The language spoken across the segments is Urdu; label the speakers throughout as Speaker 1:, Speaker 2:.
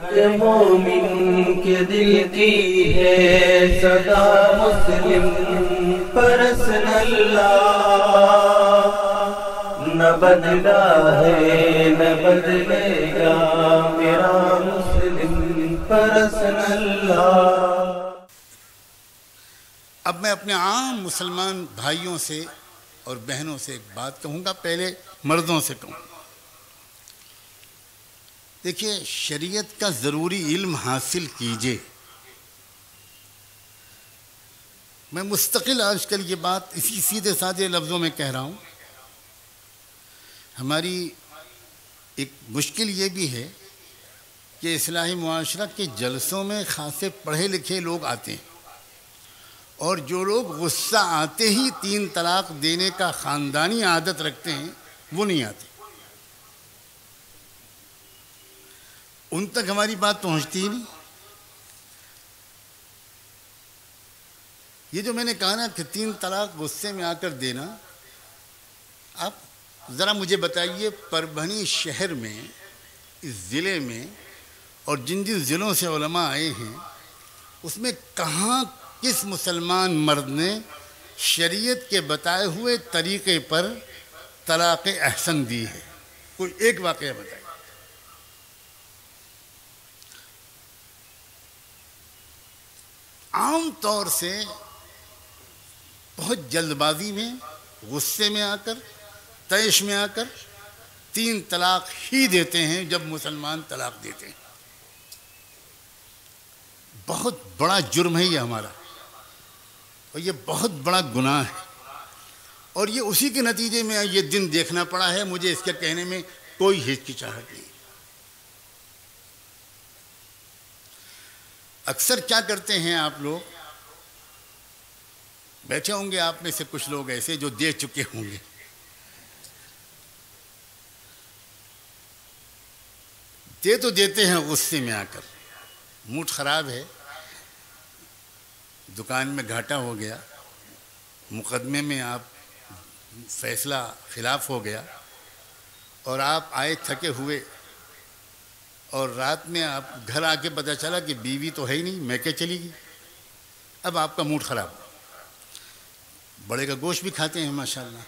Speaker 1: کہ مومن کے دل کی ہے صدا مسلم پرسن اللہ، نہ بدلا ہے نہ بدلے گا میرا مسلم پرسن اللہ۔
Speaker 2: اب میں اپنے عام مسلمان بھائیوں سے اور بہنوں سے ایک بات کہوں گا، پہلے مردوں سے کہوں گا۔ دیکھیے، شریعت کا ضروری علم حاصل کیجئے۔ میں مستقل آج کل یہ بات اسی سیدھے سادے لفظوں میں کہہ رہا ہوں۔ ہماری ایک مشکل یہ بھی ہے کہ اصلاحی معاشرہ کے جلسوں میں خاصے پڑھے لکھے لوگ آتے ہیں، اور جو لوگ غصہ آتے ہی 3 طلاق دینے کا خاندانی عادت رکھتے ہیں وہ نہیں آتے، ان تک ہماری بات پہنچتی ہی نہیں۔ یہ جو میں نے کہا نا کہ 3 طلاق غصے میں آ کر دینا، آپ ذرا مجھے بتائیے پربھنی شہر میں، اس ضلع میں، اور جن جن ضلعوں سے علماء آئے ہیں، اس میں کہاں کس مسلمان مرد نے شریعت کے بتائے ہوئے طریقے پر طلاق احسن دی ہے؟ کوئی ایک واقعہ بتائیے۔ عام طور سے بہت جلد بازی میں، غصے میں آ کر، طیش میں آ کر 3 طلاق ہی دیتے ہیں جب مسلمان طلاق دیتے ہیں۔ بہت بڑا جرم ہے یہ ہمارا، اور یہ بہت بڑا گناہ ہے، اور یہ اسی کے نتیجے میں یہ دن دیکھنا پڑا ہے۔ مجھے اس کے کہنے میں کوئی ہچکچاہٹ نہیں۔ اکثر کیا کرتے ہیں آپ لوگ، بیٹھے ہوں گے آپ میں سے کچھ لوگ ایسے جو دے چکے ہوں گے، دے تو دیتے ہیں غصے میں آ کر، موڈ خراب ہے، دکان میں گھاٹا ہو گیا، مقدمے میں آپ فیصلہ خلاف ہو گیا، اور آپ آئے تھکے ہوئے، اور رات میں آپ گھر آ کے پتہ چلا کہ بیوی تو ہے ہی نہیں، میکے چلی گئی۔ اب آپ کا موڈ خراب ہو۔ بڑے کا گوشت بھی کھاتے ہیں ماشاءاللہ،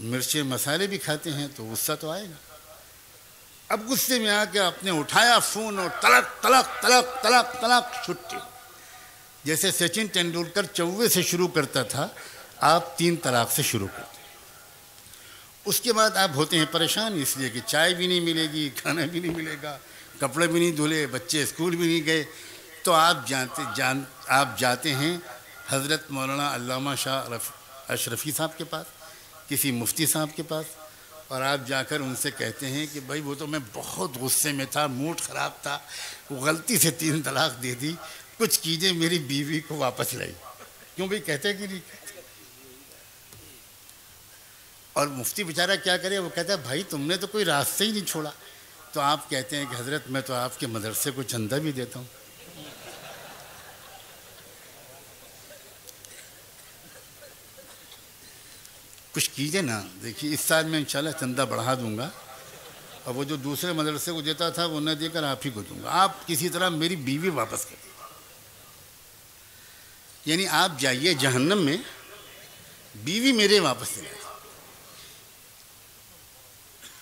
Speaker 2: مرچیں مسالے بھی کھاتے ہیں، تو غصہ تو آئے گا۔ اب غصے میں آ کے آپ نے اٹھایا فون اور طلاق طلاق طلاق طلاق طلاق چھٹی۔ جیسے سچن تندولکر 54 سے شروع کرتا تھا، آپ 3 طلاق سے شروع کرتے۔ اس کے بعد آپ ہوتے ہیں پریشان، اس لیے کہ چائے بھی نہیں ملے گی، کھانا بھی نہیں ملے گا، کپڑے بھی نہیں دھلے، بچے اسکول بھی نہیں گئے، تو آپ جاتے ہیں حضرت مولانا علامہ شاہ اشرفی صاحب کے پاس، کسی مفتی صاحب کے پاس، اور آپ جا کر ان سے کہتے ہیں کہ بھائی وہ تو میں بہت غصے میں تھا، موڈ خراب تھا، وہ غلطی سے 3 طلاق دے دی، کچھ کیجئے میری بیوی کو واپس لائی۔ کیوں بھائی، کہتے کہ نہیں کہتے؟ اور مفتی بیچارہ کیا کرے، وہ کہتا ہے بھائی تم نے تو کوئی راستہ ہی نہیں چھوڑا۔ تو آپ کہتے ہیں کہ حضرت میں تو آپ کے مدرسے کو چندہ بھی دیتا ہوں۔ کچھ کیجئے نا۔ دیکھیے اس سال میں انشاءاللہ چندہ بڑھا دوں گا، اور وہ جو دوسرے مدرسے کو دیتا تھا وہ نہ دے کر آپ ہی کو دوں گا۔ آپ کسی طرح میری بیوی واپس کر دیں، یعنی آپ جائیے جہنم میں، بیوی میرے واپس لے جائے۔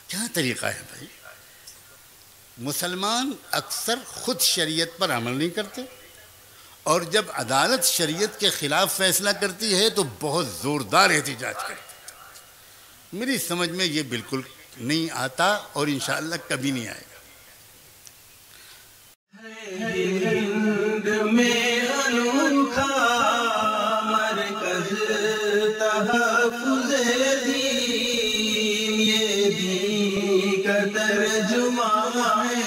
Speaker 2: کیا طریقہ ہے بھائی؟ مسلمان اکثر خود شریعت پر عمل نہیں کرتے، اور جب عدالت شریعت کے خلاف فیصلہ کرتی ہے تو بہت زوردار احتجاج کرتے ہیں۔ میری سمجھ میں یہ بالکل نہیں آتا، اور انشاءاللہ کبھی نہیں آئے گا۔
Speaker 1: ہند میں انوکھا مرکز تحفظ دین، یہ دین کا ترجمہ ہے